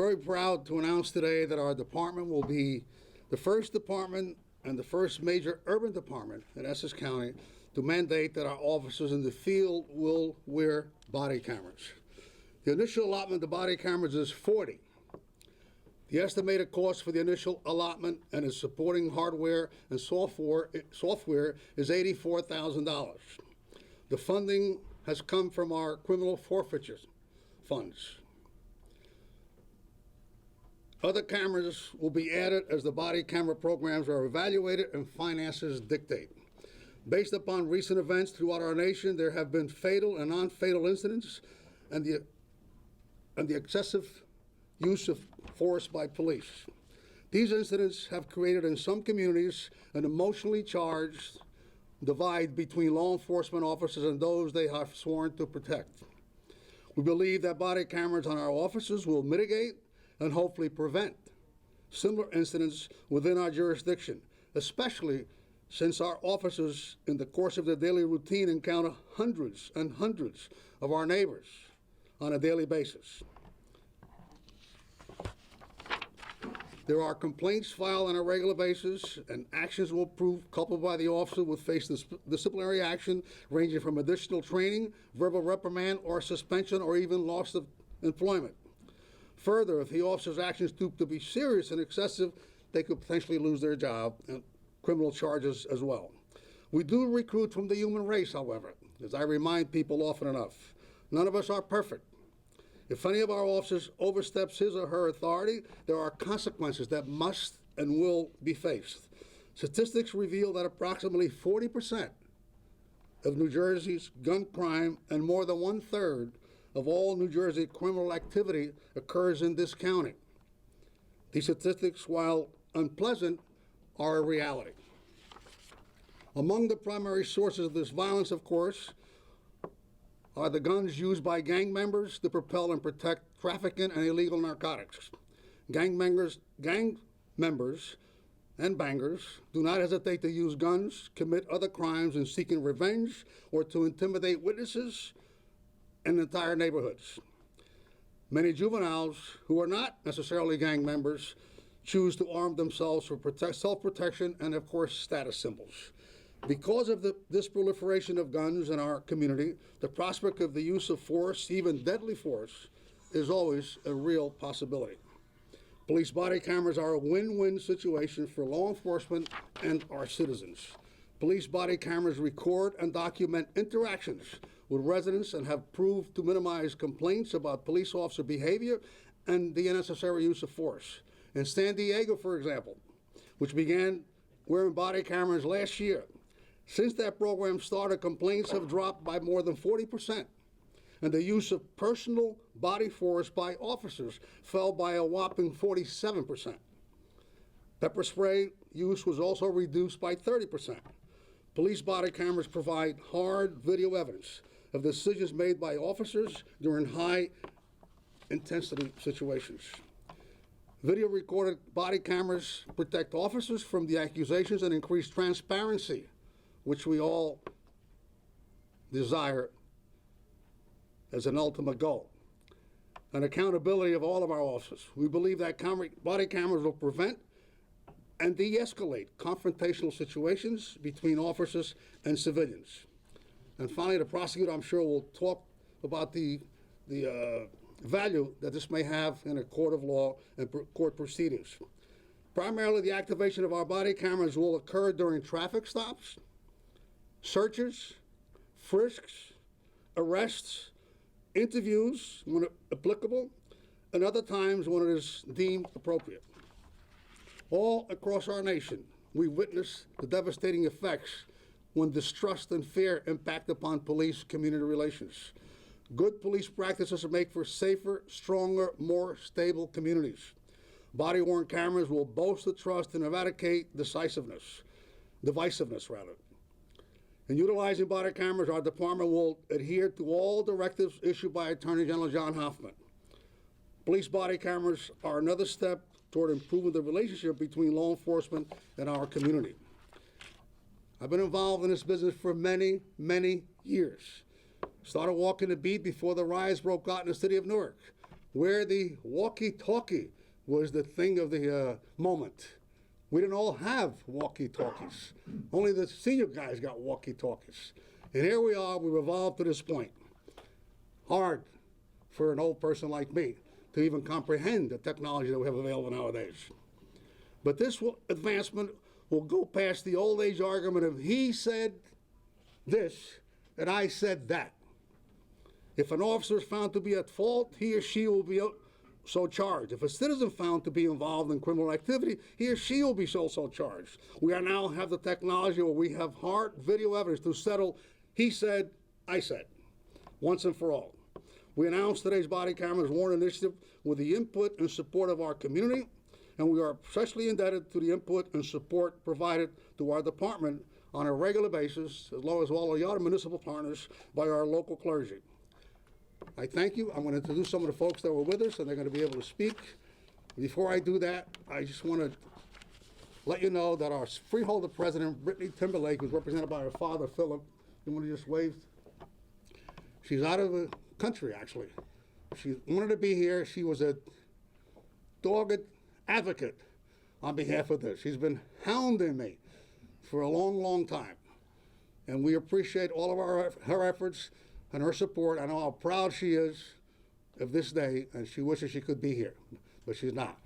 very proud to announce today that our department will be the first department and the first major urban department in Essex County to mandate that our officers in the field will wear body cameras. The initial allotment of body cameras is 40. The estimated cost for the initial allotment and its supporting hardware and software is $84,000. The funding has come from our criminal forfeiture funds. Other cameras will be added as the body camera programs are evaluated and finances dictate. Based upon recent events throughout our nation, there have been fatal and non-fatal incidents and the excessive use of force by police. These incidents have created in some communities an emotionally charged divide between law enforcement officers and those they have sworn to protect. We believe that body cameras on our officers will mitigate and hopefully prevent similar incidents within our jurisdiction, especially since our officers in the course of their daily routine encounter hundreds and hundreds of our neighbors on a daily basis. There are complaints filed on a regular basis, and actions will prove culpable by the officer will face disciplinary action ranging from additional training, verbal reprimand, or suspension, or even loss of employment. Further, if the officer's actions prove to be serious and excessive, they could potentially lose their job and criminal charges as well. We do recruit from the human race, however, as I remind people often enough. None of us are perfect. If any of our officers oversteps his or her authority, there are consequences that must and will be faced. Statistics reveal that approximately 40% of New Jersey's gun crime and more than 1/3 of all New Jersey criminal activity occurs in this county. These statistics, while unpleasant, are a reality. Among the primary sources of this violence, of course, are the guns used by gang members to propel and protect trafficking and illegal narcotics. Gang members and bangers do not hesitate to use guns, commit other crimes in seeking revenge, or to intimidate witnesses and entire neighborhoods. Many juveniles who are not necessarily gang members choose to arm themselves for self-protection and, of course, status symbols. Because of this proliferation of guns in our community, the prospect of the use of force, even deadly force, is always a real possibility. Police body cameras are a win-win situation for law enforcement and our citizens. Police body cameras record and document interactions with residents and have proved to minimize complaints about police officer behavior and the unnecessary use of force. In San Diego, for example, which began wearing body cameras last year, since that program started, complaints have dropped by more than 40%, and the use of personal body force by officers fell by a whopping 47%. Pepper spray use was also reduced by 30%. Police body cameras provide hard video evidence of decisions made by officers during high-intensity situations. Video recorded body cameras protect officers from the accusations and increase transparency, which we all desire as an ultimate goal, and accountability of all of our officers. We believe that body cameras will prevent and de-escalate confrontational situations between officers and civilians. And finally, the prosecutor, I'm sure, will talk about the value that this may have in a court of law and court proceedings. Primarily, the activation of our body cameras will occur during traffic stops, searches, frisks, arrests, interviews when applicable, and other times when it is deemed appropriate. All across our nation, we witness the devastating effects when distrust and fear impact upon police-community relations. Good police practices make for safer, stronger, more stable communities. Body-worn cameras will bolster trust and eradicate divisiveness. In utilizing body cameras, our department will adhere to all directives issued by Attorney General John Hoffman. Police body cameras are another step toward improving the relationship between law enforcement and our community. I've been involved in this business for many, many years. Started walking the beat before the riots broke out in the city of Newark. where the walkie-talkie was the thing of the moment. We didn't all have walkie-talkies. Only the senior guys got walkie-talkies. And here we are, we've evolved to this point. Hard for an old person like me to even comprehend the technology that we have available nowadays. But this advancement will go past the old age argument of he said this and I said that. If an officer is found to be at fault, he or she will be so charged. If a citizen found to be involved in criminal activity, he or she will be so charged. We are now have the technology where we have hard video evidence to settle he said, I said, once and for all. We announced today's body cameras warrant initiative with the input and support of our community, and we are especially indebted to the input and support provided to our department on a regular basis, as well as all of the other municipal partners by our local clergy. I thank you. I'm going to introduce some of the folks that were with us, and they're going to be able to speak. Before I do that, I just want to let you know that our freeholder president, Brittany Timberlake, was represented by her father, Philip. You want to just wave? She's out of the country, actually. She wanted to be here. She was a dogged advocate on behalf of this. She's been hounding me for a long, long time. And we appreciate all of her efforts and her support. I know how proud she is of this day, and she wishes she could be here, but she's not.